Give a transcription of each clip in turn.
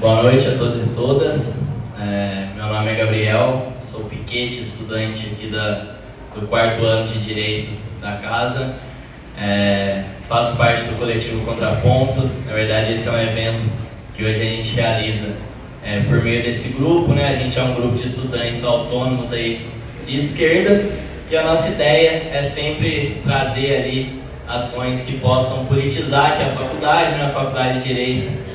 Boa noite a todos e todas. Meu nome é Gabriel, sou piquete, estudante aqui do quarto ano de Direito da casa. Faço parte do coletivo Contraponto. Na verdade, esse é um evento que hoje a gente realiza por meio desse grupo, né? A gente é um grupo de estudantes autônomos aí de esquerda e a nossa ideia é sempre trazer ali ações que possam politizar que a faculdade, né? A faculdade de Direito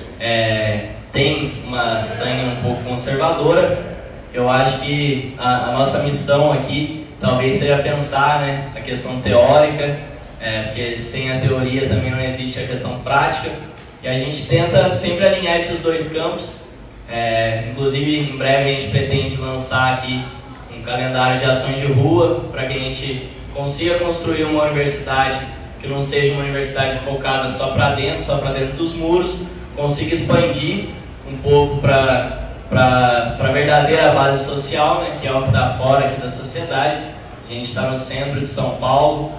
tem uma sangue um pouco conservadora. Eu acho que a nossa missão aqui talvez seja pensar, né, a questão teórica, porque sem a teoria também não existe a questão prática, e a gente tenta sempre alinhar esses dois campos. Inclusive, em breve a gente pretende lançar aqui um calendário de ações de rua para que a gente consiga construir uma universidade que não seja uma universidade focada só para dentro dos muros, consiga expandir um pouco para a verdadeira base social, né, que é o que está fora aqui da sociedade. A gente está no centro de São Paulo,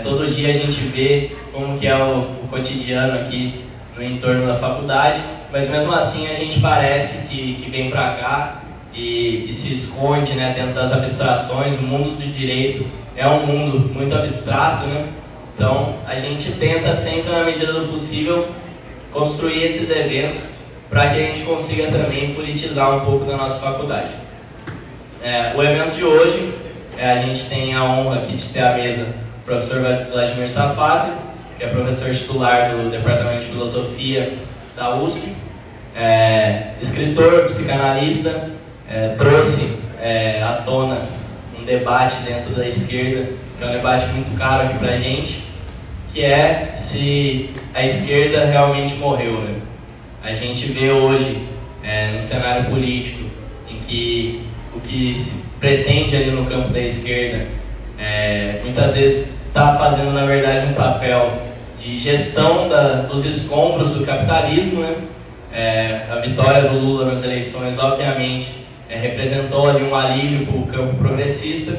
todo dia a gente vê como que é o cotidiano aqui no entorno da faculdade, mas mesmo assim a gente parece que vem para cá e se esconde, né, dentro das abstrações. O mundo do direito é um mundo muito abstrato, né? Então a gente tenta sempre, na medida do possível, construir esses eventos para que a gente consiga também politizar um pouco da nossa faculdade. O evento de hoje, a gente tem a honra aqui de ter à mesa o professor Vladimir Safadli, que é professor titular do Departamento de Filosofia da USP, escritor, psicanalista, trouxe à tona um debate dentro da esquerda, que é um debate muito caro aqui para a gente, que é se a esquerda realmente morreu, né? A gente vê hoje, no cenário político, em que o que se pretende ali no campo da esquerda, muitas vezes está fazendo, na verdade, um papel de gestão dos escombros do capitalismo, né? A vitória do Lula nas eleições, obviamente, representou ali um alívio para o campo progressista,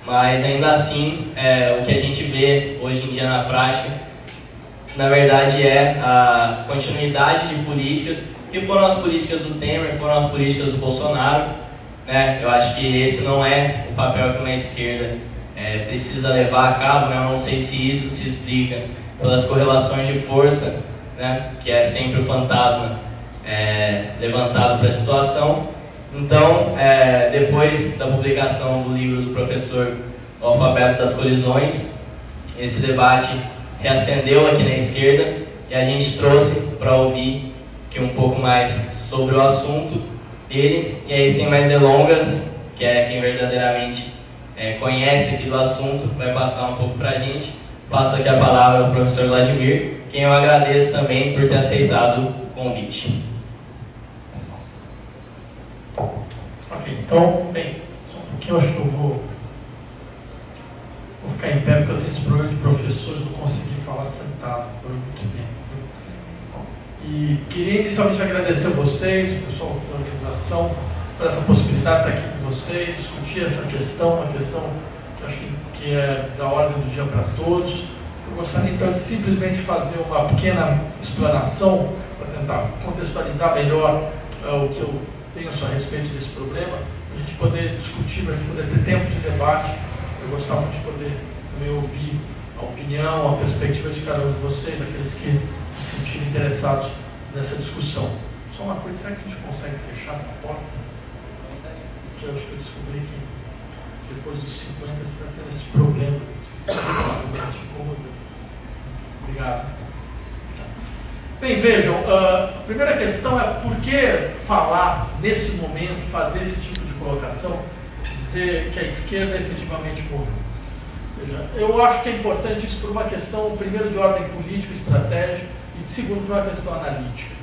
mas ainda assim, o que a gente vê hoje em dia na prática, na verdade, é a continuidade de políticas, que foram as políticas do Temer, foram as políticas do Bolsonaro, né? Eu acho que esse não é o papel que uma esquerda precisa levar a cabo, né? Eu não sei se isso se explica pelas correlações de força, né? Que é sempre o fantasma levantado para a situação. Então, depois da publicação do livro do professor O Alfabeto das Colisões, esse debate reacendeu aqui na esquerda e a gente trouxe para ouvir aqui um pouco mais sobre o assunto dele. E aí, sem mais delongas, que é quem verdadeiramente conhece aqui do assunto, vai passar um pouco para a gente. Passo aqui a palavra ao professor Vladimir, quem eu agradeço também por ter aceitado o convite. Ok, então, bem, só um pouquinho, eu acho que eu vou ficar em pé, porque eu tenho esse problema de professores, não consegui falar sentado por muito tempo. E queria inicialmente agradecer a vocês, o pessoal da organização, por essa possibilidade de estar aqui com vocês, discutir essa questão, uma questão que eu acho que é da ordem do dia para todos. Eu gostaria então de simplesmente fazer uma pequena explanação para tentar contextualizar melhor o que eu penso a respeito desse problema, para a gente poder discutir, para a gente poder ter tempo de debate. Eu gostava de poder também ouvir a opinião, a perspectiva de cada um de vocês, aqueles que se sentirem interessados nessa discussão. Só uma coisa, será que a gente consegue fechar essa porta? Porque eu acho que eu descobri que depois dos 50 você está tendo esse problema. Obrigado. Bem, vejam, a primeira questão é por que falar nesse momento, fazer esse tipo de colocação, dizer que a esquerda efetivamente morreu. Veja, eu acho que é importante isso por uma questão, primeiro, de ordem política e estratégica, e de segundo, por uma questão analítica.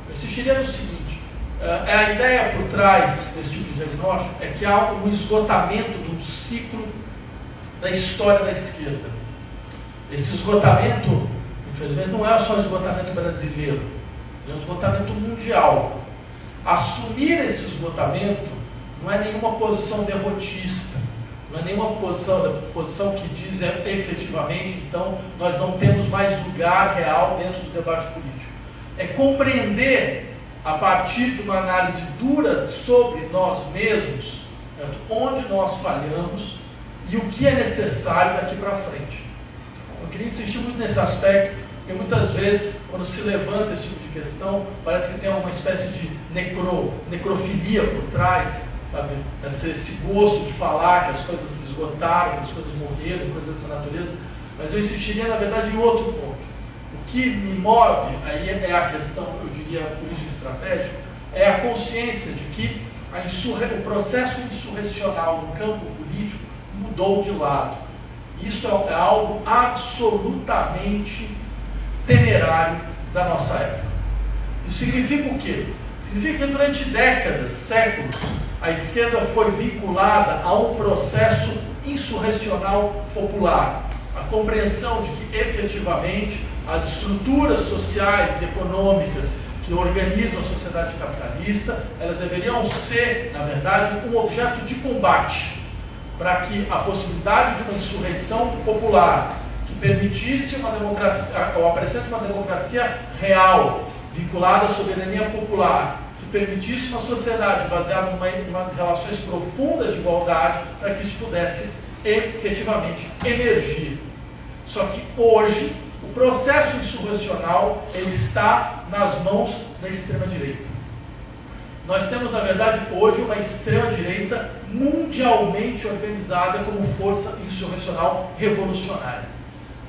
Eu insistiria no seguinte, a ideia por trás desse tipo de diagnóstico é que há um esgotamento de um ciclo da história da esquerda. Esse esgotamento, infelizmente, não é só um esgotamento brasileiro, é um esgotamento mundial. Assumir esse esgotamento não é nenhuma posição derrotista, não é nenhuma posição que diz efetivamente, então, nós não temos mais lugar real dentro do debate político. É compreender a partir de uma análise dura sobre nós mesmos, certo? Onde nós falhamos e o que é necessário daqui para frente. Eu queria insistir muito nesse aspecto, porque muitas vezes, quando se levanta esse tipo de questão, parece que tem uma espécie de necrofilia por trás, sabe? Esse gosto de falar que as coisas se esgotaram, que as coisas morreram, coisas dessa natureza. Mas eu insistiria, na verdade, em outro ponto. O que me move, aí é a questão, eu diria, política estratégica, é a consciência de que o processo insurrecional no campo político mudou de lado. Isso é algo absolutamente temerário da nossa época. Isso significa o quê? Significa que durante décadas, séculos, a esquerda foi vinculada a um processo insurrecional popular. A compreensão de que, efetivamente, as estruturas sociais e econômicas que organizam a sociedade capitalista, elas deveriam ser, na verdade, um objeto de combate, para que a possibilidade de uma insurreição popular que permitisse uma democracia, o aparecimento de uma democracia real, vinculada à soberania popular, que permitisse uma sociedade baseada em umas relações profundas de igualdade, para que isso pudesse efetivamente emergir. Só que hoje, o processo insurrecional ele está nas mãos da extrema-direita. Nós temos, na verdade, hoje uma extrema-direita mundialmente organizada como força insurrecional revolucionária.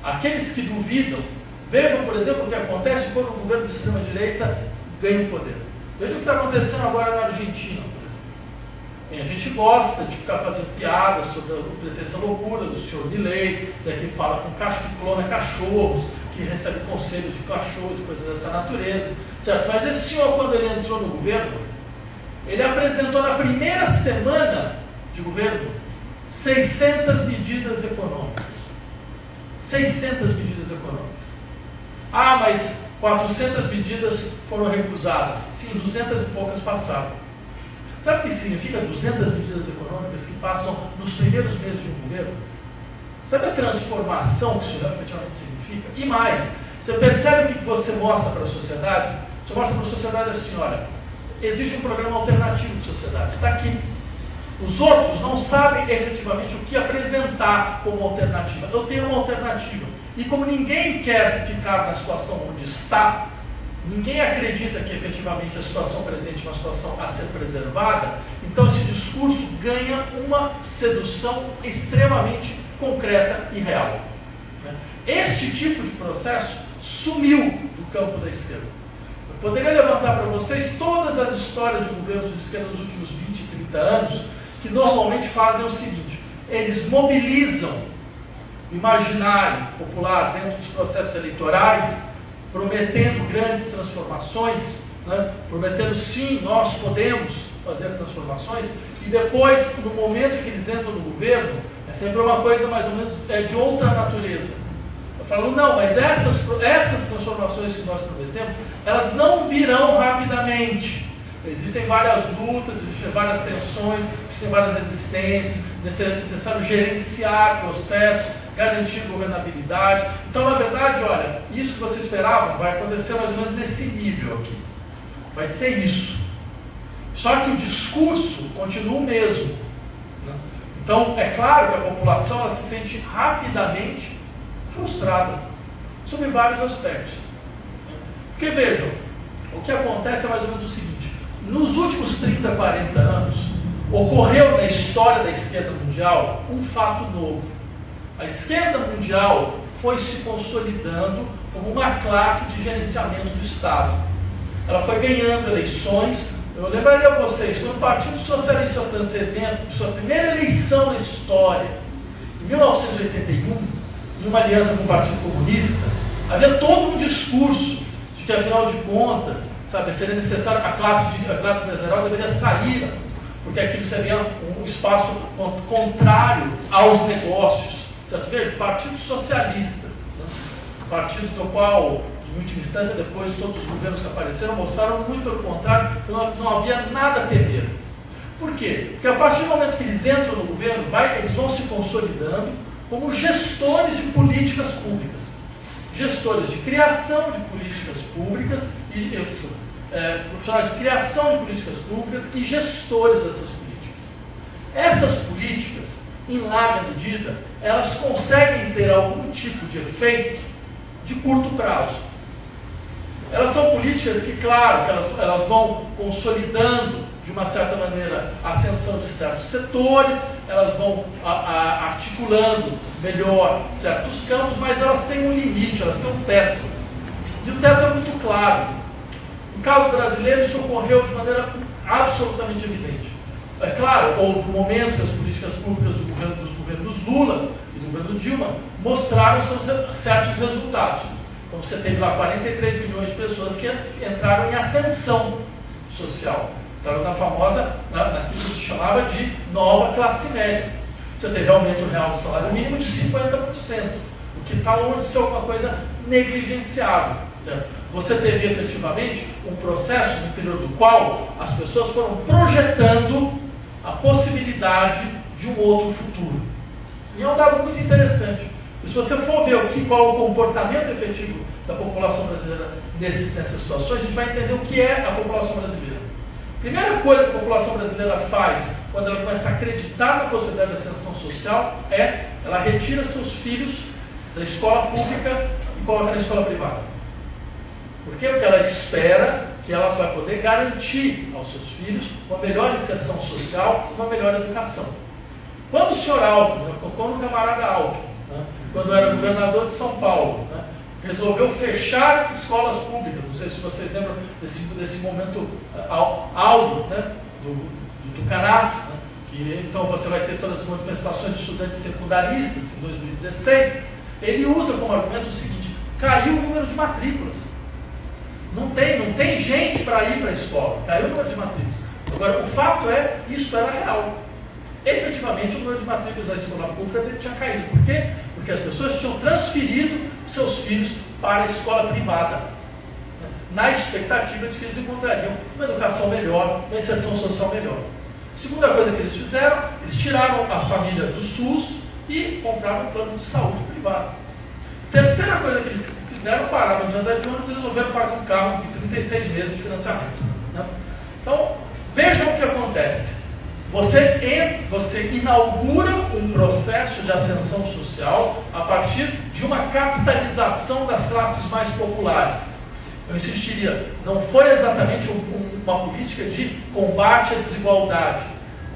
Aqueles que duvidam, vejam, por exemplo, o que acontece quando o governo de extrema-direita ganha o poder. Vejam o que está acontecendo agora na Argentina, por exemplo. A gente gosta de ficar fazendo piadas sobre essa loucura do senhor Milei, que fala com que clona cachorros, que recebe conselhos de cachorros e coisas dessa natureza, certo? Mas esse senhor, quando ele entrou no governo, ele apresentou na primeira semana de governo 600 medidas econômicas. 600 medidas econômicas. Ah, mas 400 medidas foram recusadas. Sim, 200 e poucas passaram. Sabe o que significa 200 medidas econômicas que passam nos primeiros meses de um governo? Sabe a transformação que isso efetivamente significa? E mais, você percebe o que você mostra para a sociedade? Você mostra para a sociedade assim, olha, existe um programa alternativo de sociedade, está aqui. Os outros não sabem efetivamente o que apresentar como alternativa. Eu tenho uma alternativa. E como ninguém quer ficar na situação onde está, ninguém acredita que efetivamente a situação presente é uma situação a ser preservada, então esse discurso ganha uma sedução extremamente concreta e real. Este tipo de processo sumiu do campo da esquerda. Eu poderia levantar para vocês todas as histórias de governos de esquerda dos últimos 20, 30 anos, que normalmente fazem o seguinte: eles mobilizam o imaginário popular dentro dos processos eleitorais, prometendo grandes transformações, prometendo sim, nós podemos fazer transformações, e depois, no momento em que eles entram no governo, é sempre uma coisa mais ou menos de outra natureza. Eu falo, não, mas essas transformações que nós prometemos, elas não virão rapidamente. Existem várias lutas, existem várias tensões, existem várias resistências, é necessário gerenciar processos, garantir governabilidade. Então, na verdade, olha, isso que você esperava vai acontecer mais ou menos nesse nível aqui. Vai ser isso. Só que o discurso continua o mesmo. Então, é claro que a população ela se sente rapidamente frustrada sobre vários aspectos. Porque, vejam, o que acontece é mais ou menos o seguinte: nos últimos 30, 40 anos, ocorreu na história da esquerda mundial um fato novo. A esquerda mundial foi se consolidando como uma classe de gerenciamento do Estado. Ela foi ganhando eleições. Eu lembraria a vocês, quando o Partido Socialista Francês ganha sua primeira eleição na história, em 1981, em uma aliança com o Partido Comunista, havia todo um discurso de que, afinal de contas, seria necessário a classe empresarial deveria sair, porque aquilo seria um espaço contrário aos negócios. Certo? Veja, o Partido Socialista, partido do qual, em última instância, depois todos os governos que apareceram mostraram muito pelo contrário, que não havia nada a temer. Por quê? Porque a partir do momento que eles entram no governo, eles vão se consolidando como gestores de políticas públicas, gestores de criação de políticas públicas e profissionais de criação de políticas públicas e gestores dessas políticas. Essas políticas, em larga medida, elas conseguem ter algum tipo de efeito de curto prazo. Elas são políticas que, claro, que elas vão consolidando, de uma certa maneira, a ascensão de certos setores, elas vão articulando melhor certos campos, mas elas têm um limite, elas têm um teto. E o teto é muito claro. No caso brasileiro, isso ocorreu de maneira absolutamente evidente. É claro, houve um momento que as políticas públicas dos governos Lula e do governo Dilma mostraram certos resultados. Então você teve lá 43 milhões de pessoas que entraram em ascensão social. Entraram na famosa, naquilo que se chamava de nova classe média. Você teve aumento real do salário mínimo de 50%, o que está longe de ser alguma coisa negligenciável. Você teve efetivamente um processo no interior do qual as pessoas foram projetando a possibilidade de um outro futuro. E é um dado muito interessante. E se você for ver qual o comportamento efetivo da população brasileira nessas situações, a gente vai entender o que é a população brasileira. A primeira coisa que a população brasileira faz quando ela começa a acreditar na possibilidade de ascensão social é ela retira seus filhos da escola pública e coloca na escola privada. Por quê? Porque ela espera que ela vai poder garantir aos seus filhos uma melhor inserção social e uma melhor educação. Quando o senhor Alckmin, quando o camarada Alckmin, quando era governador de São Paulo, resolveu fechar escolas públicas, não sei se vocês lembram desse momento áureo, do Tucanato, que então você vai ter todas as manifestações de estudantes secundaristas em 2016, ele usa como argumento o seguinte: caiu o número de matrículas. Não tem gente para ir para a escola, caiu o número de matrículas. Agora, o fato é, isso era real. Efetivamente, o número de matrículas da escola pública tinha caído. Por quê? Porque as pessoas tinham transferido seus filhos para a escola privada, na expectativa de que eles encontrariam uma educação melhor, uma inserção social melhor. Segunda coisa que eles fizeram, eles tiraram a família do SUS e compraram um plano de saúde privado. Terceira coisa que eles fizeram, pararam de andar de ônibus e resolveram pagar um carro de 36 meses de financiamento. Então, vejam o que acontece. Você inaugura um processo de ascensão social a partir de uma capitalização das classes mais populares. Eu insistiria, não foi exatamente uma política de combate à desigualdade.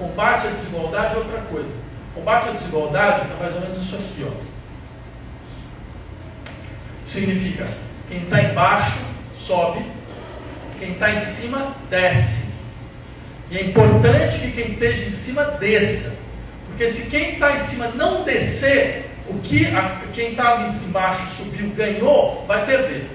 Combate à desigualdade é outra coisa. Combate à desigualdade é mais ou menos isso aqui, ó. Significa, quem está embaixo sobe, quem está em cima desce. E é importante que quem esteja em cima desça, porque se quem está em cima não descer, quem estava embaixo subiu, ganhou, vai perder.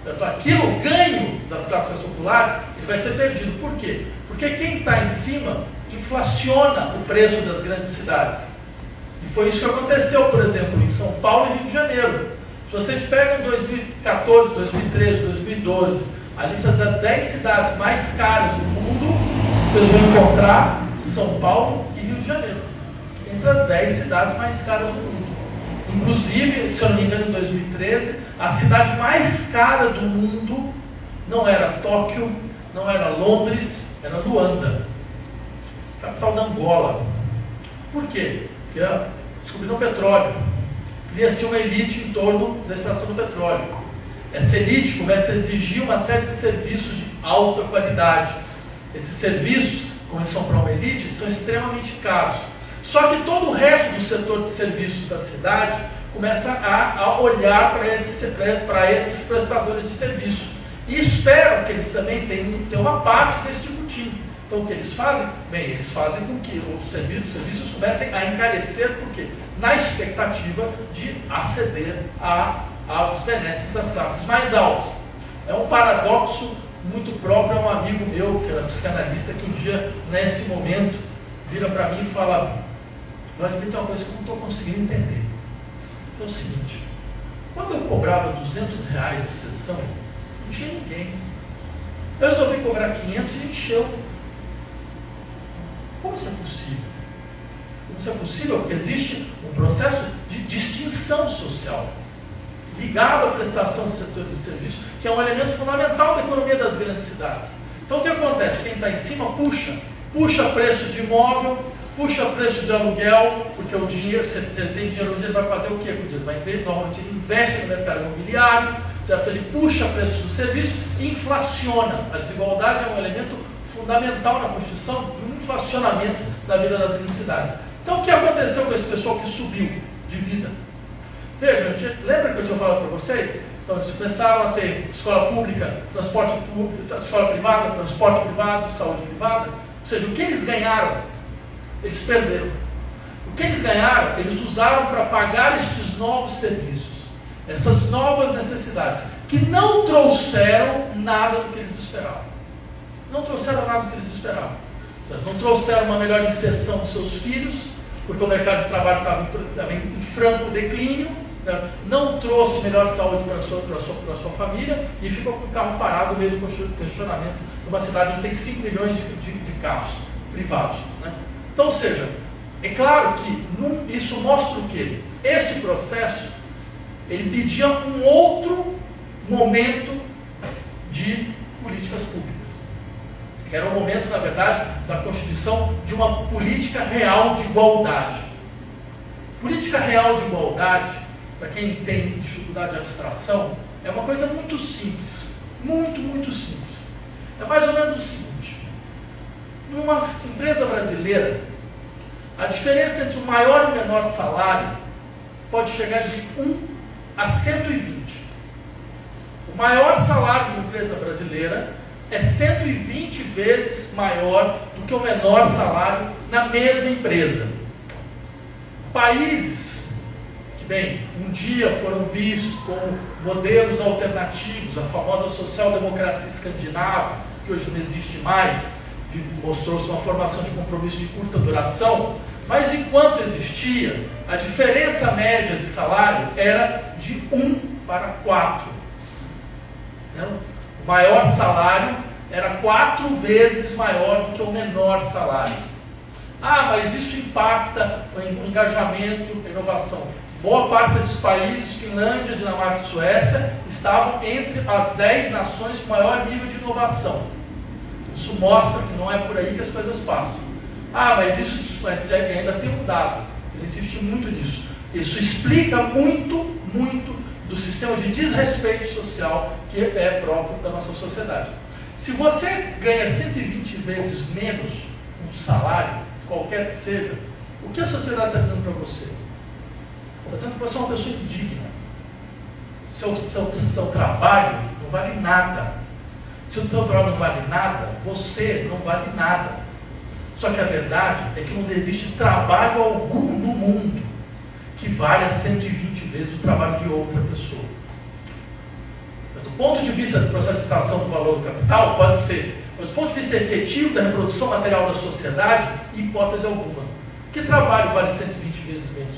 Portanto, aquilo, ganho das classes populares, ele vai ser perdido. Por quê? Porque quem está em cima inflaciona o preço das grandes cidades. E foi isso que aconteceu, por exemplo, em São Paulo e Rio de Janeiro. Se vocês pegam 2014, 2013, 2012, a lista das 10 cidades mais caras do mundo, vocês vão encontrar São Paulo e Rio de Janeiro, entre as 10 cidades mais caras do mundo. Inclusive, se eu não me engano, em 2013, a cidade mais cara do mundo não era Tóquio, não era Londres, era Luanda, capital da Angola. Por quê? Porque descobriram petróleo. Cria-se uma elite em torno da extração do petróleo. Essa elite começa a exigir uma série de serviços de alta qualidade. Esses serviços, como eles são para uma elite, são extremamente caros. Só que todo o resto do setor de serviços da cidade começa a olhar para esses prestadores de serviço e esperam que eles também tenham uma parte desse tributinho. Então o que eles fazem? Bem, eles fazem com que os serviços comecem a encarecer, por quê? Na expectativa de aceder aos benesses das classes mais altas. É um paradoxo muito próprio a um amigo meu, que era psicanalista, que um dia, nesse momento, vira para mim e fala: Vladimir, tem uma coisa que eu não estou conseguindo entender. É o seguinte: quando eu cobrava R$200 de sessão, não tinha ninguém. Eu resolvi cobrar 500 e encheu. Como isso é possível? Isso é possível porque existe um processo de distinção social ligado à prestação do setor de serviço, que é um elemento fundamental da economia das grandes necessidades. Então o que acontece? Quem está em cima puxa preço de imóvel, puxa preço de aluguel, porque o dinheiro, se ele tem dinheiro, ele vai fazer o quê com o dinheiro? Normalmente ele investe no mercado imobiliário, certo? Ele puxa preço do serviço e inflaciona. A desigualdade é um elemento fundamental na Constituição do inflacionamento da vida das grandes cidades. Então o que aconteceu com esse pessoal que subiu de vida? Veja, lembra que eu tinha falado para vocês? Então eles começaram a ter escola pública, transporte público, escola privada, transporte privado, saúde privada. Ou seja, o que eles ganharam, eles perderam. O que eles ganharam, eles usaram para pagar estes novos serviços, essas novas necessidades, que não trouxeram nada do que eles esperavam. Não trouxeram nada do que eles esperavam. Não trouxeram uma melhor inserção dos seus filhos, porque o mercado de trabalho estava em franco declínio, né? Não trouxe melhor saúde para a sua família e ficou com o carro parado no meio do questionamento de uma cidade onde tem 5 milhões de carros privados. Né? Então, ou seja, é claro que isso mostra o quê? Este processo, ele pedia um outro momento de políticas públicas. Que era o momento, na verdade, da constituição de uma política real de igualdade. Política real de igualdade, para quem tem dificuldade de abstração, é uma coisa muito simples. Muito, muito simples. É mais ou menos o seguinte. Numa empresa brasileira, a diferença entre o maior e o menor salário pode chegar de 1 a 120. O maior salário de uma empresa brasileira é 120 vezes maior do que o menor salário na mesma empresa. Países que, bem, um dia foram vistos como modelos alternativos, a famosa social-democracia escandinava, que hoje não existe mais, que mostrou-se uma formação de compromisso de curta duração, mas enquanto existia, a diferença média de salário era de 1 para 4. O maior salário era 4 vezes maior do que o menor salário. Ah, mas isso impacta o engajamento, a inovação. Boa parte desses países, Finlândia, Dinamarca e Suécia, estavam entre as 10 nações com maior nível de inovação. Isso mostra que não é por aí que as coisas passam. Ah, mas ainda tem um dado, ele insiste muito nisso. Isso explica muito do sistema de desrespeito social que é próprio da nossa sociedade. Se você ganha 120 vezes menos um salário, qualquer que seja, o que a sociedade está dizendo para você? Está dizendo que você é uma pessoa indigna. Seu trabalho não vale nada. Se o seu trabalho não vale nada, você não vale nada. Só que a verdade é que não existe trabalho algum no mundo que valha 120 vezes o trabalho de outra pessoa. Do ponto de vista do processo de extração do valor do capital, pode ser. Mas do ponto de vista efetivo da reprodução material da sociedade, hipótese alguma. Que trabalho vale 120 vezes menos?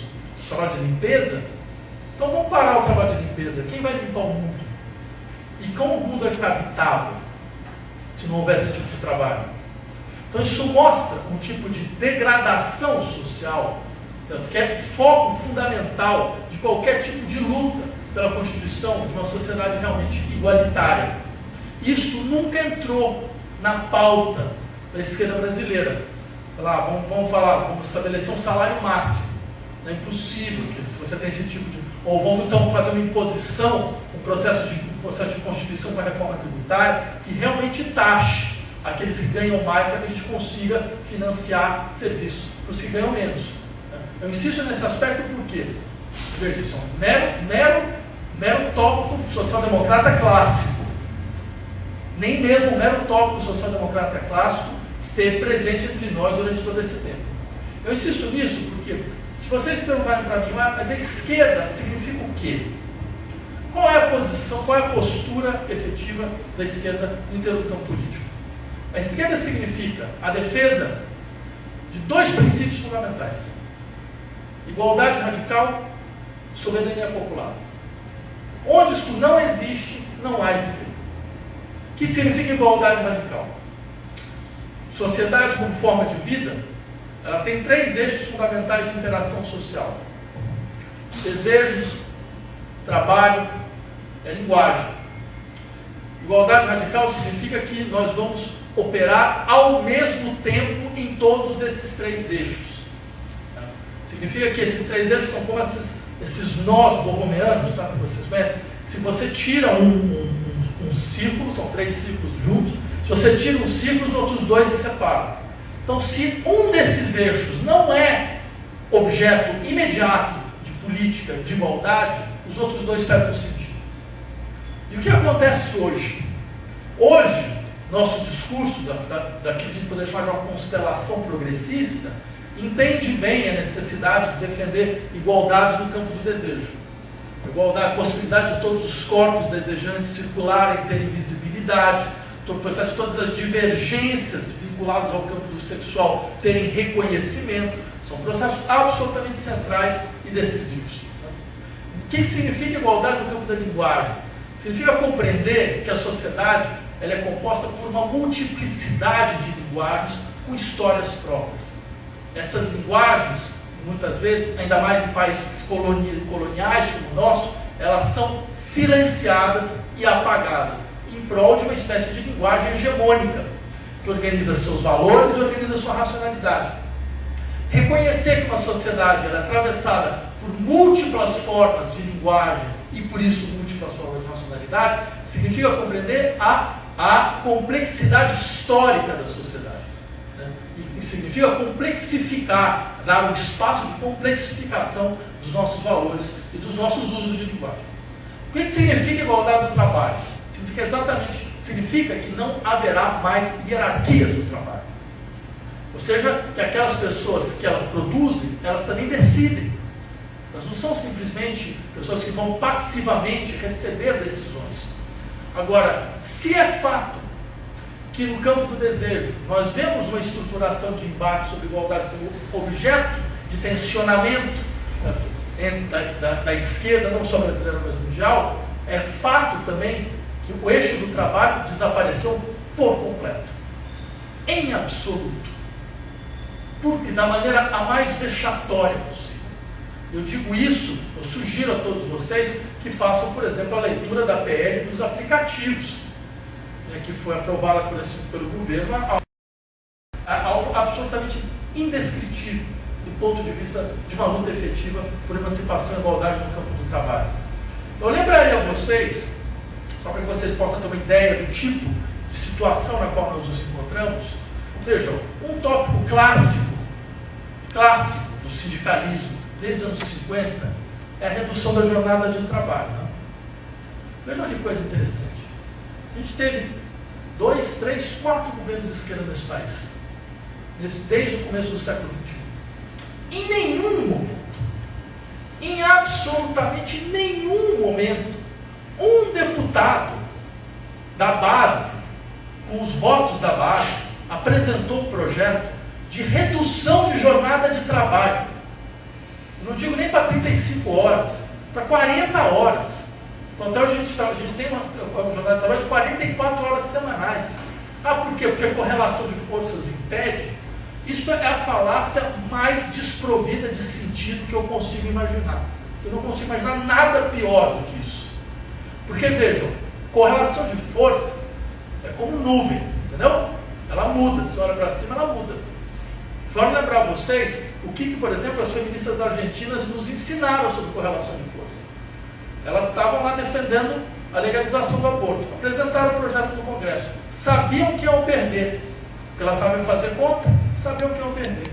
Trabalho de limpeza? Então vamos parar o trabalho de limpeza. Quem vai limpar o mundo? E como o mundo vai ficar habitável se não houver esse tipo de trabalho? Então isso mostra um tipo de degradação social, tanto que é foco fundamental de qualquer tipo de luta pela constituição de uma sociedade realmente igualitária. Isso nunca entrou na pauta da esquerda brasileira. Vamos estabelecer um salário máximo. É impossível, se você tem esse tipo de... Ou vamos então fazer uma imposição, um processo de constituição com a reforma tributária, que realmente taxe aqueles que ganham mais para que a gente consiga financiar serviços para os que ganham menos. Eu insisto nesse aspecto porque, veja, isso é um mero tópico social-democrata clássico. Nem mesmo o mero tópico social-democrata clássico esteve presente entre nós durante todo esse tempo. Eu insisto nisso porque, se vocês perguntarem para mim, mas a esquerda significa o quê? Qual é a posição, qual é a postura efetiva da esquerda no interior do campo político? A esquerda significa a defesa de 2 princípios fundamentais: igualdade radical, soberania popular. Onde isto não existe, não há esquerda. O que significa igualdade radical? Sociedade como forma de vida, ela tem 3 eixos fundamentais de interação social: desejos, trabalho e linguagem. Igualdade radical significa que nós vamos operar ao mesmo tempo em todos esses três eixos. Significa que esses três eixos são como esses nós borromeanos, sabe, que vocês conhecem? Se você tira um círculo, são três círculos juntos, se você tira um círculo, os outros dois se separam. Então, se um desses eixos não é objeto imediato de política de igualdade, os outros dois perdem o sentido. E o que acontece hoje? Hoje, nosso discurso, daquilo que a gente poderia chamar de uma constelação progressista, entende bem a necessidade de defender igualdade no campo do desejo. Igualdade, a possibilidade de todos os corpos desejantes circularem, terem visibilidade, a possibilidade de todas as divergências vinculadas ao campo do sexual terem reconhecimento. São processos absolutamente centrais e decisivos. O que significa igualdade no campo da linguagem? Significa compreender que a sociedade ela é composta por uma multiplicidade de linguagens com histórias próprias. Essas linguagens, muitas vezes, ainda mais em países coloniais como o nosso, elas são silenciadas e apagadas em prol de uma espécie de linguagem hegemônica, que organiza seus valores e organiza sua racionalidade. Reconhecer que uma sociedade ela é atravessada por múltiplas formas de linguagem e, por isso, múltiplas formas de racionalidade, significa compreender a complexidade histórica da sociedade. E significa complexificar, dar um espaço de complexificação dos nossos valores e dos nossos usos de linguagem. O que significa igualdade no trabalho? Significa que não haverá mais hierarquias no trabalho. Ou seja, que aquelas pessoas que elas produzem, elas também decidem. Elas não são simplesmente pessoas que vão passivamente receber decisões. Agora, se é fato que no campo do desejo nós vemos uma estruturação de embate sobre igualdade como objeto de tensionamento da esquerda, não só brasileira, mas mundial, é fato também que o eixo do trabalho desapareceu por completo, em absoluto, porque da maneira a mais vexatória possível. Eu digo isso, eu sugiro a todos vocês que façam, por exemplo, a leitura da PL dos aplicativos, que foi aprovada pelo governo, algo absolutamente indescritível do ponto de vista de uma luta efetiva por emancipação e igualdade no campo do trabalho. Eu lembraria a vocês, só para que vocês possam ter uma ideia do tipo de situação na qual nós nos encontramos, vejam, um tópico clássico do sindicalismo desde os anos 50 é a redução da jornada de trabalho. Vejam que coisa interessante. A gente teve 2, 3, 4 governos de esquerda nesse país, desde o começo do século XXI. Em nenhum momento, em absolutamente nenhum momento, um deputado da base, com os votos da base, apresentou um projeto de redução de jornada de trabalho. Não digo nem para 35 horas, para 40 horas. Então, até hoje a gente tem uma jornada de trabalho de 44 horas semanais. Por quê? Porque a correlação de forças impede. Isso é a falácia mais desprovida de sentido que eu consigo imaginar. Eu não consigo imaginar nada pior do que isso. Porque, vejam, correlação de força é como nuvem, entendeu? Ela muda, se olha para cima, ela muda. Vou lembrar vocês o que, por exemplo, as feministas argentinas nos ensinaram sobre correlação de força. Elas estavam lá defendendo a legalização do aborto, apresentaram o projeto no Congresso, sabiam que iam perder, porque elas sabem fazer conta, sabiam que iam perder,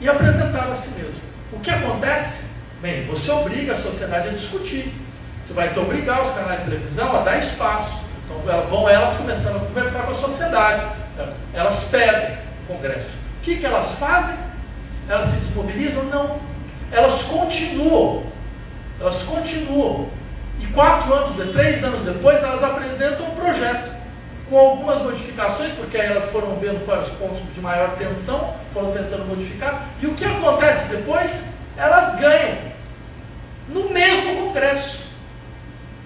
e apresentaram a si mesmo. O que acontece? Bem, você obriga a sociedade a discutir, você vai ter que obrigar os canais de televisão a dar espaço, então vão elas começando a conversar com a sociedade, elas perdem o Congresso. O que elas fazem? Elas se desmobilizam? Não. Elas continuam. E 3 anos depois, elas apresentam um projeto com algumas modificações, porque aí elas foram vendo quais os pontos de maior tensão, foram tentando modificar. E o que acontece depois? Elas ganham no mesmo Congresso.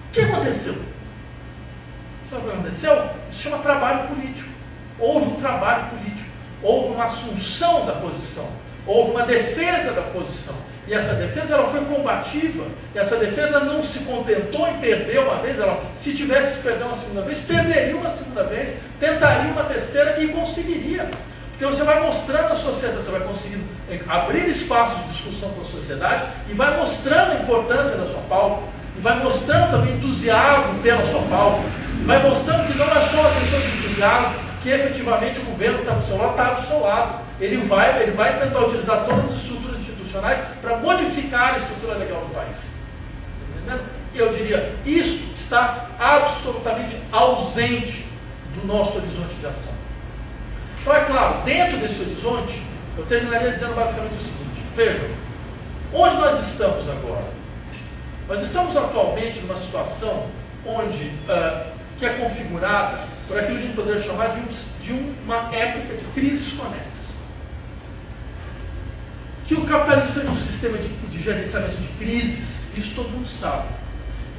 O que aconteceu? Sabe o que aconteceu? Isso chama trabalho político. Houve um trabalho político. Houve uma assunção da posição. Houve uma defesa da posição. E essa defesa ela foi combativa, essa defesa não se contentou em perder uma vez, ela, se tivesse de perder uma segunda vez, perderia uma segunda vez, tentaria uma terceira e conseguiria. Porque você vai mostrando à sociedade, você vai conseguindo abrir espaço de discussão com a sociedade e vai mostrando a importância da sua pauta, e vai mostrando também entusiasmo pela sua pauta, e vai mostrando que não é só uma questão de entusiasmo, que efetivamente o governo está do seu lado, está do seu lado. Ele vai tentar utilizar todas as estruturas institucionais para modificar a estrutura legal do país. Entendeu? Eu diria, isso está absolutamente ausente do nosso horizonte de ação. Então, é claro, dentro desse horizonte, eu terminaria dizendo basicamente o seguinte: vejam, onde nós estamos agora? Nós estamos atualmente numa situação onde, que é configurada por aquilo que a gente poderia chamar de uma época de crises conexas. Que o capitalismo seja um sistema de gerenciamento de crises, isso todo mundo sabe.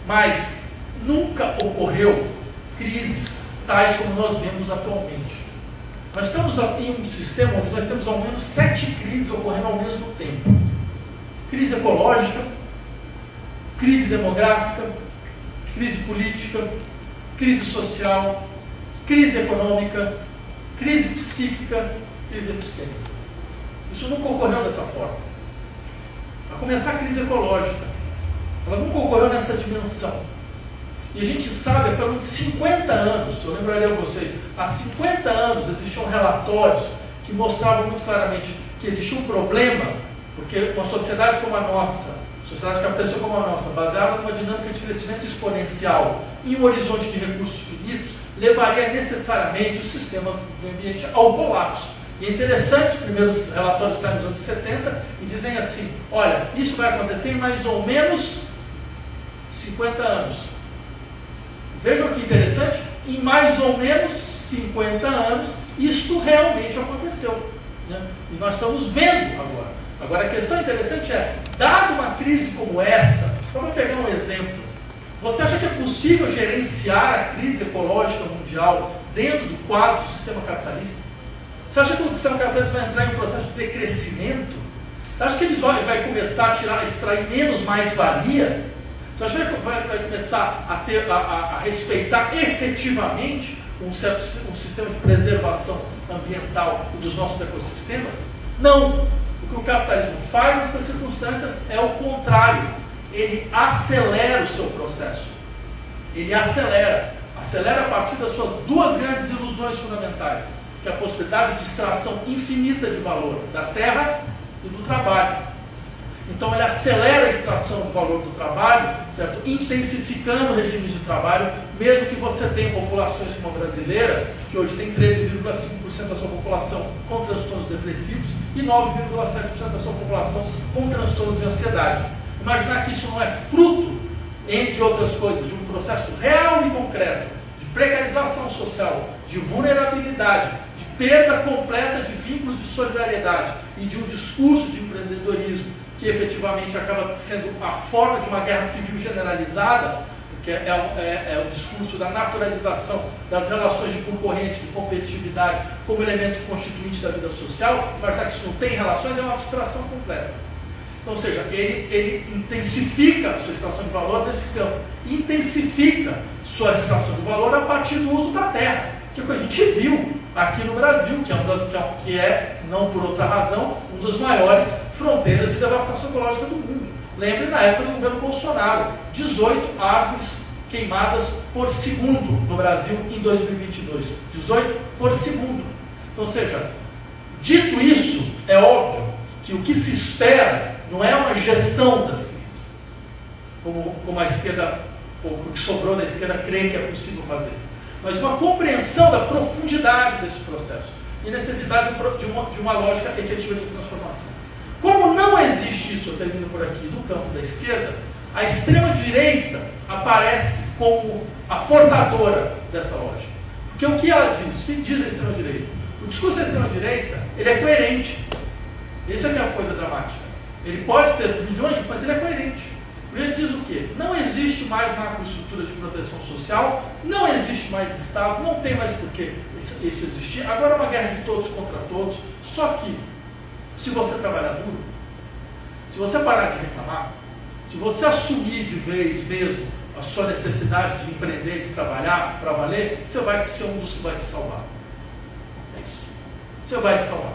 Mas nunca ocorreu crises tais como nós vemos atualmente. Nós estamos em um sistema onde nós temos ao menos 7 crises ocorrendo ao mesmo tempo. Crise ecológica, crise demográfica, crise política, crise social, crise econômica, crise psíquica, crise epistêmica. Isso nunca ocorreu dessa forma. A começar a crise ecológica, ela nunca ocorreu nessa dimensão. E a gente sabe, há pelo menos 50 anos, eu lembraria a vocês, há 50 anos existiam relatórios que mostravam muito claramente que existia um problema, porque uma sociedade como a nossa, sociedade capitalista como a nossa, baseada numa dinâmica de crescimento exponencial e um horizonte de recursos finitos, levaria necessariamente o sistema do ambiente ao colapso. E é interessante, os primeiros relatórios saem nos anos 70 e dizem assim: olha, isso vai acontecer em mais ou menos 50 anos. Vejam que interessante, em mais ou menos 50 anos, isto realmente aconteceu. Né? E nós estamos vendo agora. Agora, a questão interessante é, dado uma crise como essa, vamos pegar um exemplo. Você acha que é possível gerenciar a crise ecológica mundial dentro do quadro do sistema capitalista? Você acha que o sistema capitalista vai entrar em um processo de decrescimento? Você acha que ele vai começar a extrair menos mais-valia? Você acha que vai começar a respeitar efetivamente um sistema de preservação ambiental dos nossos ecossistemas? Não! O que o capitalismo faz nessas circunstâncias é o contrário. Ele acelera o seu processo. Ele acelera a partir das suas duas grandes ilusões fundamentais, que é a possibilidade de extração infinita de valor da terra e do trabalho. Então ele acelera a extração do valor do trabalho, certo? Intensificando regimes de trabalho, mesmo que você tenha populações como a brasileira, que hoje tem 13,5% da sua população com transtornos depressivos e 9,7% da sua população com transtornos de ansiedade. Imaginar que isso não é fruto, entre outras coisas, de um processo real e concreto, de precarização social, de vulnerabilidade, de perda completa de vínculos de solidariedade e de um discurso de empreendedorismo que efetivamente acaba sendo a forma de uma guerra civil generalizada, que é o discurso da naturalização das relações de concorrência, de competitividade como elemento constituinte da vida social. Imaginar que isso não tem relações é uma abstração completa. Então, ou seja, ele intensifica a sua extração de valor nesse campo, intensifica sua extração de valor a partir do uso da terra, que é o que a gente viu aqui no Brasil, que é, não por outra razão, uma das maiores fronteiras de devastação ecológica do mundo. Lembre na época do governo Bolsonaro, 18 árvores queimadas por segundo no Brasil em 2022. 18 por segundo. Então, ou seja, dito isso, é óbvio que o que se espera não é uma gestão das crises, como a esquerda, ou o que sobrou da esquerda, crê que é possível fazer, mas uma compreensão da profundidade desse processo e necessidade de uma lógica efetiva de transformação. Como não existe isso, eu termino por aqui, no campo da esquerda, a extrema-direita aparece como a portadora dessa lógica. Porque o que ela diz? O que diz a extrema-direita? O discurso da extrema-direita, ele é coerente. Essa é a coisa dramática. Ele pode ter milhões de, mas ele é coerente. Ele diz o quê? Não existe mais macroestrutura de proteção social, não existe mais Estado, não tem mais por que isso existir. Agora é uma guerra de todos contra todos, só que, se você trabalhar duro, Se você parar de reclamar, se você assumir de vez mesmo a sua necessidade de empreender, de trabalhar, para valer, você vai ser um dos que vai se salvar. É isso. Você vai se salvar.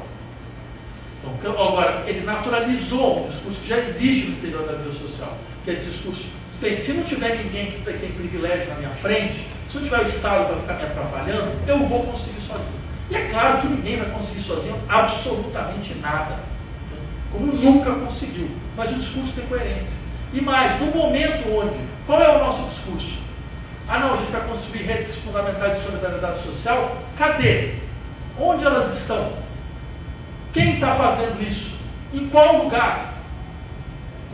Então, agora, ele naturalizou um discurso que já existe no interior da vida social, que é esse discurso: bem, se não tiver ninguém que tem privilégio na minha frente, se não tiver o Estado para ficar me atrapalhando, eu vou conseguir sozinho. E é claro que ninguém vai conseguir sozinho absolutamente nada, como nunca conseguiu, mas o discurso tem coerência. E mais, no momento onde, qual é o nosso discurso? Ah não, a gente vai construir redes fundamentais de solidariedade social. Cadê? Onde elas estão? Quem está fazendo isso? Em qual lugar?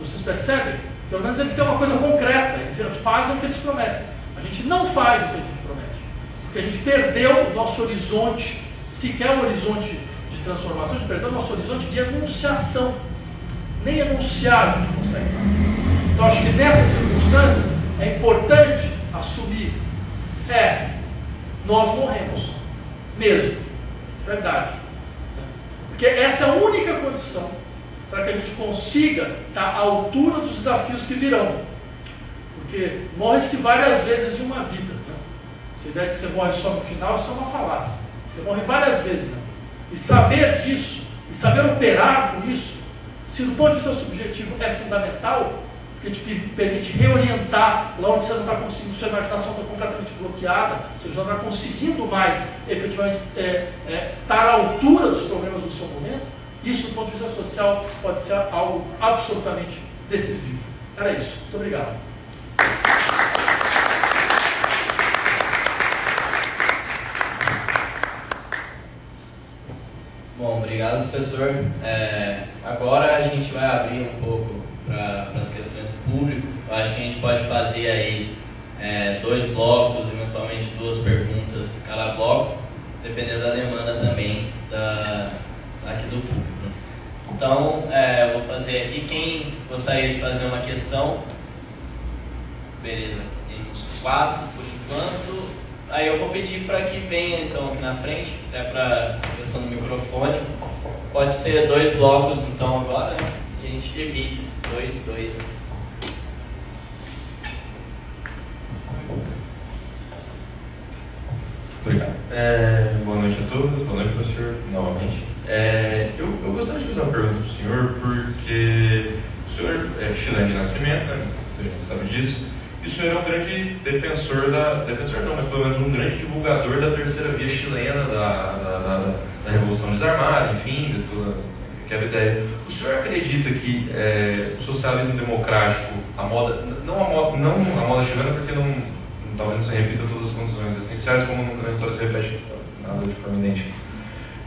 Vocês percebem? Pelo menos eles têm uma coisa concreta, eles fazem o que eles prometem. A gente não faz o que a gente promete, porque a gente perdeu o nosso horizonte, sequer o horizonte de transformação, a gente perdeu o nosso horizonte de enunciação. Nem enunciar a gente consegue mais. Então acho que nessas circunstâncias é importante assumir, nós morremos, mesmo, verdade. Porque essa é a única condição para que a gente consiga estar à altura dos desafios que virão. Porque morre-se várias vezes em uma vida. Né? Se ideia que você morre só no final, isso é uma falácia. Você morre várias vezes. Né? E saber disso, e saber operar com isso, se do ponto de vista subjetivo é fundamental, porque te permite reorientar lá onde você não está conseguindo, sua imaginação está completamente bloqueada, você já não está conseguindo mais efetivamente estar à altura dos problemas do seu momento, isso do ponto de vista social pode ser algo absolutamente decisivo. Era isso. Muito obrigado. Bom, obrigado, professor. Agora a gente vai abrir um pouco para as questões do público. Eu acho que a gente pode fazer aí 2 blocos, eventualmente 2 perguntas cada bloco, dependendo da demanda também aqui do público. Então, eu vou fazer aqui. Quem gostaria de fazer uma questão? Beleza, temos 4 por enquanto. Aí eu vou pedir para que venha então aqui na frente, até para a questão do microfone. Pode ser 2 blocos então agora, né? A gente divide 2. Obrigado. Boa noite a todos, boa noite, professor, novamente. Eu gostaria de fazer uma pergunta para o senhor, porque o senhor é chileno de nascimento, né? A gente sabe disso. E o senhor é um grande defensor mas pelo menos um grande divulgador da terceira via chilena, da Revolução Desarmada, enfim, de toda aquela ideia. O senhor acredita que o socialismo democrático, não a moda chilena, porque talvez não se repita todas as condições essenciais, como nunca na história se repete nada de forma idêntica.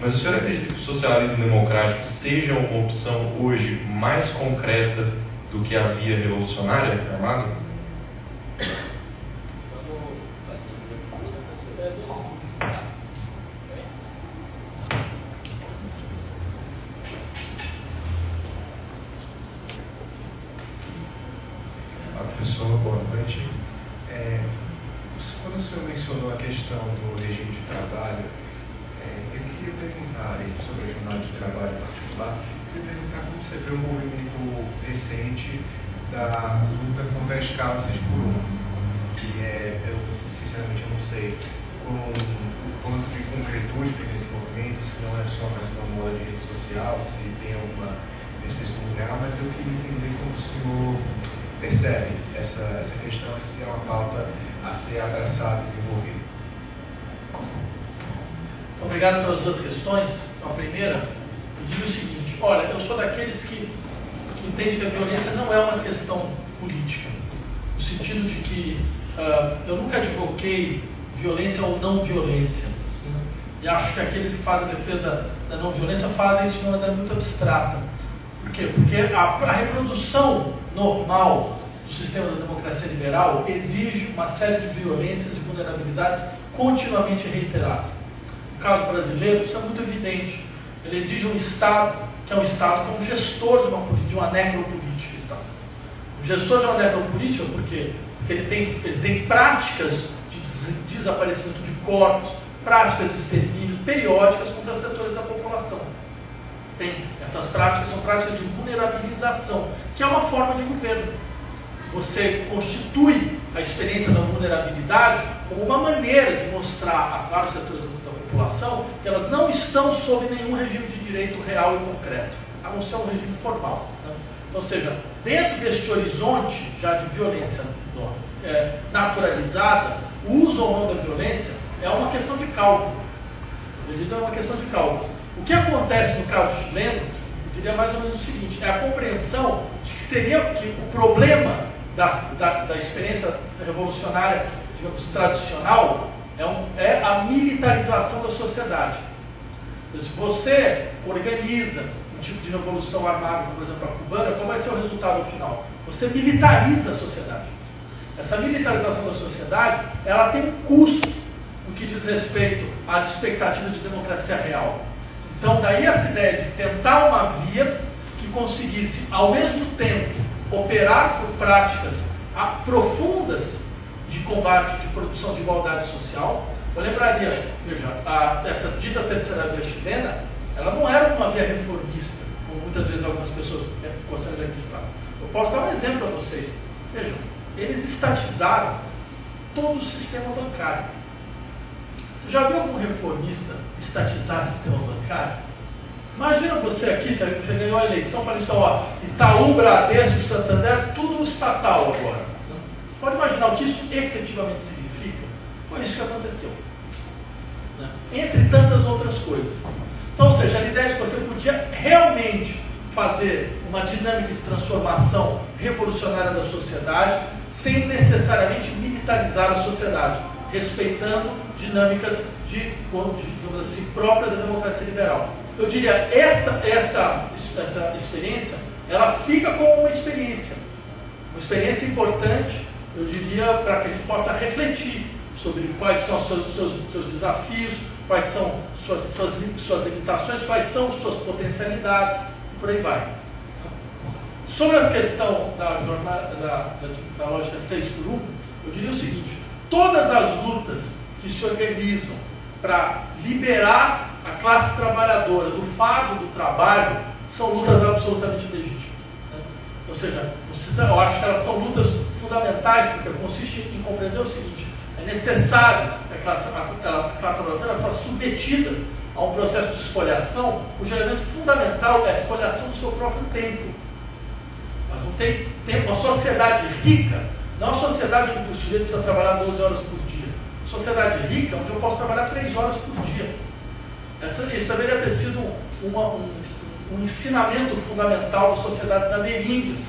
Mas o senhor acredita que o socialismo democrático seja uma opção hoje mais concreta do que a via revolucionária armada? Professor, boa noite. Quando o senhor mencionou a questão do regime de trabalho, eu queria perguntar sobre a jornada de trabalho particular. Eu queria perguntar como você vê o movimento recente da luta contra a escala 6x1, que eu sinceramente não sei o quanto de concretude tem nesse movimento, se não é só mais uma moda de rede social, se tem alguma restrição real, mas eu queria entender como o senhor percebe essa questão, se é uma pauta a ser abraçada e desenvolvida. Muito obrigado pelas 2 questões. Então, a primeira, eu digo o seguinte: olha, eu sou daqueles que entende que a violência não é uma questão política, no sentido de que eu nunca advoquei violência ou não violência, né? E acho que aqueles que fazem a defesa da não violência fazem isso de uma maneira muito abstrata. Por quê? Porque a reprodução normal do sistema da democracia liberal exige uma série de violências e vulnerabilidades continuamente reiteradas. No caso brasileiro, isso é muito evidente. Ele exige um Estado, que é um Estado como gestor de uma necropolítica. O gestor de uma necropolítica, por quê? Porque ele tem práticas de desaparecimento de corpos, práticas de extermínio periódicas contra setores da população. Tem essas práticas, são práticas de vulnerabilização, que é uma forma de governo. Você constitui a experiência da vulnerabilidade como uma maneira de mostrar a vários setores da população que elas não estão sob nenhum regime de direito real e concreto, a não ser um regime formal. Né? Então, ou seja, dentro deste horizonte já de violência naturalizada, o uso ou não da violência é uma questão de cálculo. É uma questão de cálculo. O que acontece no caso chileno, eu diria mais ou menos o seguinte, é a compreensão de que seria que o problema da experiência revolucionária, digamos, tradicional, é a militarização da sociedade. Então, se você organiza um tipo de revolução armada, por exemplo, a cubana, qual vai ser o resultado final? Você militariza a sociedade. Essa militarização da sociedade, ela tem um custo no que diz respeito às expectativas de democracia real. Então, daí essa ideia de tentar uma via que conseguisse, ao mesmo tempo, operar por práticas profundas de combate, de produção de igualdade social. Eu lembraria, veja, essa dita terceira via chilena, ela não era uma via reformista, como muitas vezes algumas pessoas gostariam de acreditar. Eu posso dar um exemplo para vocês. Vejam, eles estatizaram todo o sistema bancário. Você já viu algum reformista estatizar o sistema bancário? Imagina você aqui, você ganhou a eleição, fala então, ó, Itaú, Bradesco, Santander, tudo estatal agora. Você pode imaginar o que isso efetivamente significa? Foi isso que aconteceu. Né? Entre tantas outras coisas. Então, ou seja, a ideia de que você podia realmente fazer uma dinâmica de transformação revolucionária da sociedade sem necessariamente militarizar a sociedade, respeitando dinâmicas digamos assim, próprias da democracia liberal. Eu diria, essa experiência, ela fica como uma experiência importante, eu diria, para que a gente possa refletir sobre quais são seus desafios, quais são suas limitações, quais são suas potencialidades, e por aí vai. Sobre a questão da lógica 6x1, eu diria o seguinte: todas as lutas que se organizam para liberar a classe trabalhadora do fardo do trabalho são lutas absolutamente legítimas. Né? Ou seja, eu acho que elas são lutas fundamentais, porque consiste em compreender o seguinte: é necessário que a classe trabalhadora seja submetida a um processo de espoliação, cujo elemento fundamental é a espoliação do seu próprio tempo. Mas não tem tempo. Uma sociedade rica não é uma sociedade onde o sujeito precisa trabalhar 12 horas por dia. Uma sociedade rica onde eu posso trabalhar 3 horas por dia. Isso deveria ter sido um ensinamento fundamental das sociedades ameríndias.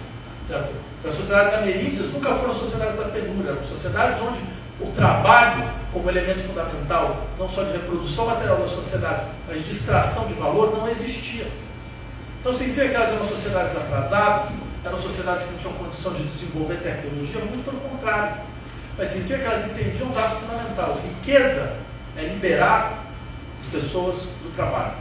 Certo? As sociedades ameríndias nunca foram sociedades da penúria, eram sociedades onde o trabalho, como elemento fundamental, não só de reprodução material da sociedade, mas de extração de valor, não existia. Então, significa que elas eram sociedades atrasadas, eram sociedades que não tinham condição de desenvolver tecnologia, muito pelo contrário. Mas significa que elas entendiam um dado fundamental: riqueza é liberar as pessoas do trabalho.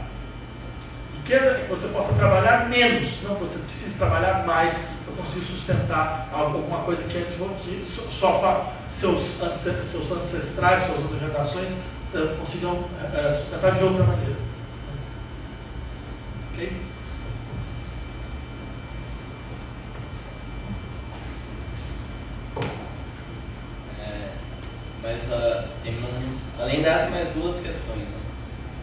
Riqueza é que você possa trabalhar menos, não que você precise trabalhar mais para conseguir sustentar alguma coisa que antes só seus ancestrais, suas outras gerações conseguiam sustentar de outra maneira. Ok? Mas temos, além dessa, mais duas questões. Né?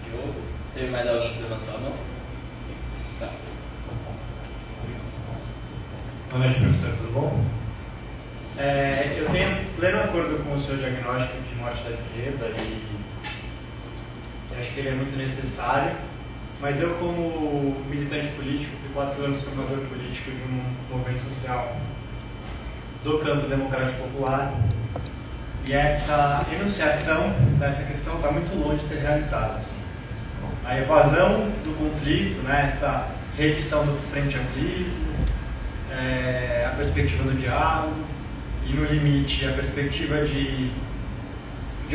Diogo, teve mais alguém que levantou a mão? Tá. Boa noite, professor, tudo bom? Eu tenho pleno acordo com o seu diagnóstico de morte da esquerda e acho que ele é muito necessário, mas eu, como militante político, fui 4 anos formador político de um movimento social do campo democrático popular. E essa enunciação dessa questão está muito longe de ser realizada. Assim. A evasão do conflito, né, essa reedição do frente amplismo, a perspectiva do diálogo e, no limite, a perspectiva de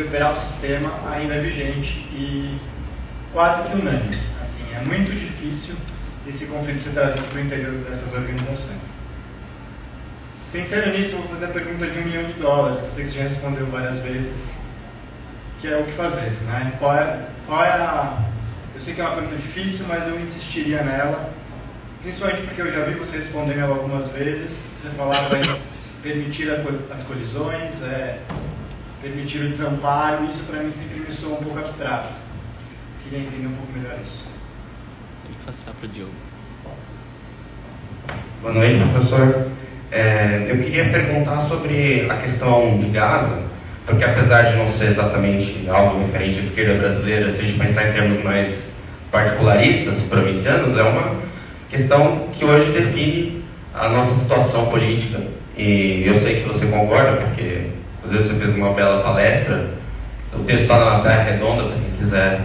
operar o sistema ainda é vigente e quase que unânime. Assim, é muito difícil esse conflito ser trazido para o interior dessas organizações. Pensando nisso, eu vou fazer a pergunta de $1 milhão, que eu sei que você já respondeu várias vezes, que é o que fazer, né? Qual é a Eu sei que é uma pergunta difícil, mas eu insistiria nela, principalmente porque eu já vi você respondendo ela algumas vezes. Você falava em permitir as colisões, permitir o desamparo, isso para mim sempre me soa um pouco abstrato. Queria entender um pouco melhor isso. Vou passar para o Diogo. Boa noite, professor. Eu queria perguntar sobre a questão de Gaza, porque apesar de não ser exatamente algo referente à esquerda brasileira, se a gente pensar em termos mais particularistas, provincianos, é uma questão que hoje define a nossa situação política. E eu sei que você concorda, porque inclusive você fez uma bela palestra, o texto está na Terra Redonda, para quem quiser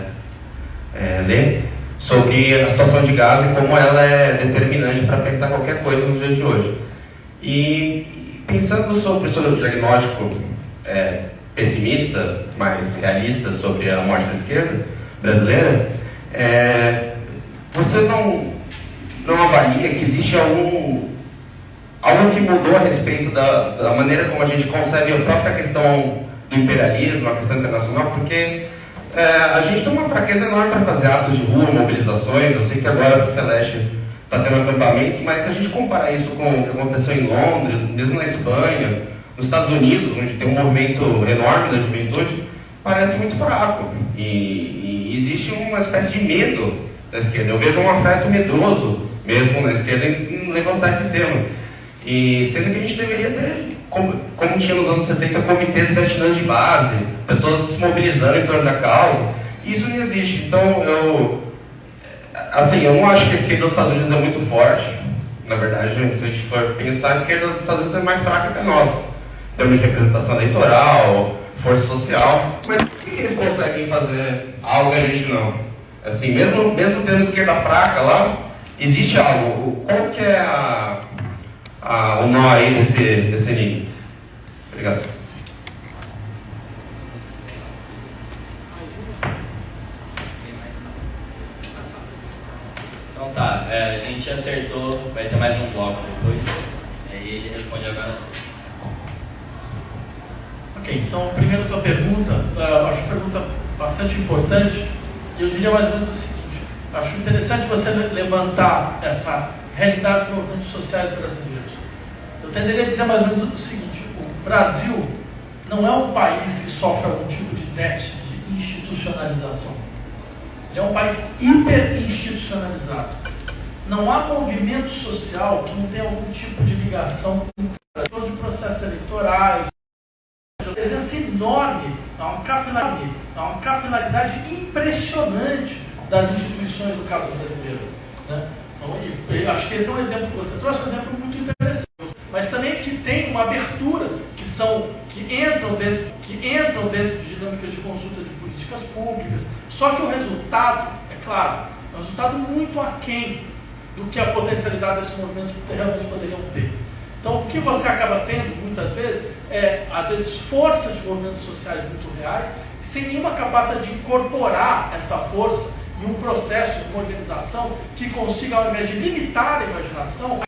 ler, sobre a situação de Gaza e como ela é determinante para pensar qualquer coisa nos dias de hoje. E pensando sobre o seu diagnóstico pessimista, mais realista sobre a morte da esquerda brasileira, você não avalia que existe algo que mudou a respeito da maneira como a gente concebe a própria questão do imperialismo, a questão internacional, porque a gente tem uma fraqueza enorme para fazer atos de rua, mobilizações. Eu sei que agora o Feleste está tendo acampamentos, mas se a gente comparar isso com o que aconteceu em Londres, mesmo na Espanha, nos Estados Unidos, onde tem um movimento enorme da juventude, parece muito fraco. E existe uma espécie de medo da esquerda. Eu vejo um afeto medroso mesmo na esquerda em levantar esse tema. E sendo que a gente deveria ter, como tinha nos anos 60, comitês vertiginantes de base, pessoas se mobilizando em torno da causa, e isso não existe. Então, eu não acho que a esquerda dos Estados Unidos é muito forte. Na verdade, se a gente for pensar, a esquerda dos Estados Unidos é mais fraca que a nossa, em termos de representação eleitoral, força social. Mas por que eles conseguem fazer algo que a gente não? Assim, mesmo tendo esquerda fraca lá, existe algo. Qual que é o nó aí desse enigma? Obrigado. Então tá, a gente acertou, vai ter mais um bloco depois, aí ele responde agora. Ok, então primeiro a tua pergunta, acho uma pergunta bastante importante, e eu diria mais ou menos o seguinte: acho interessante você levantar essa realidade dos movimentos sociais brasileiros. Eu tenderia a dizer mais ou menos o seguinte: o Brasil não é um país que sofre algum tipo de déficit de institucionalização. Ele é um país hiperinstitucionalizado. Não há movimento social que não tenha algum tipo de ligação com de processos eleitorais. Uma presença enorme, há uma capilaridade impressionante das instituições do caso brasileiro. Né? Então, eu acho que esse é um exemplo que você trouxe, um exemplo muito interessante. Mas também que tem uma abertura, que entram dentro de dinâmicas de consulta de políticas públicas. Só que o resultado, é claro, é um resultado muito aquém do que a potencialidade desses movimentos realmente poderiam ter. Então, o que você acaba tendo, muitas vezes, às vezes, forças de movimentos sociais muito reais, sem nenhuma capacidade de incorporar essa força em um processo, uma organização que consiga, ao invés de limitar a imaginação,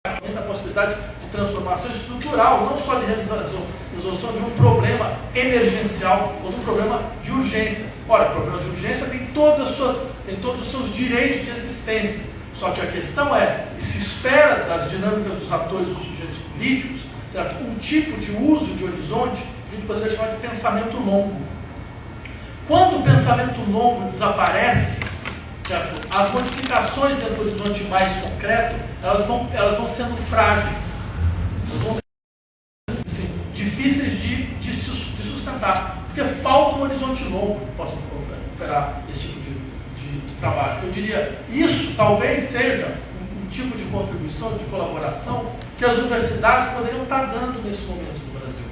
a possibilidade de transformação estrutural, não só de resolução de um problema emergencial ou de um problema de urgência. Ora, problemas de urgência tem todos os seus direitos de existência. Só que a questão é, se espera das dinâmicas dos atores, dos sujeitos políticos, certo? Um tipo de uso de horizonte, a gente poderia chamar de pensamento longo. Quando o pensamento longo desaparece, certo? As modificações dentro do horizonte mais concreto, elas vão sendo frágeis, elas vão ser difíceis de sustentar, porque falta um horizonte longo que possa operar esse tipo de trabalho. Eu diria, isso talvez seja um tipo de contribuição, de colaboração que as universidades poderiam estar dando nesse momento no Brasil.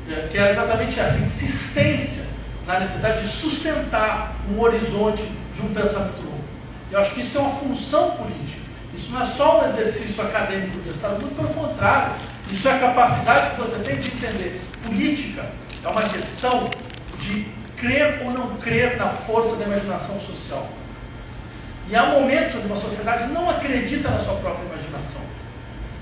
Né? Que é exatamente essa insistência na necessidade de sustentar um horizonte de um pensamento longo. Eu acho que isso é uma função política. Isso não é só um exercício acadêmico universitário, muito pelo contrário. Isso é a capacidade que você tem de entender. Política é uma questão de crer ou não crer na força da imaginação social. E há momentos onde uma sociedade não acredita na sua própria imaginação.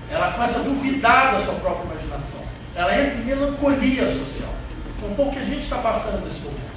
Ela começa a duvidar da sua própria imaginação. Ela entra em melancolia social. É um pouco que a gente está passando nesse momento.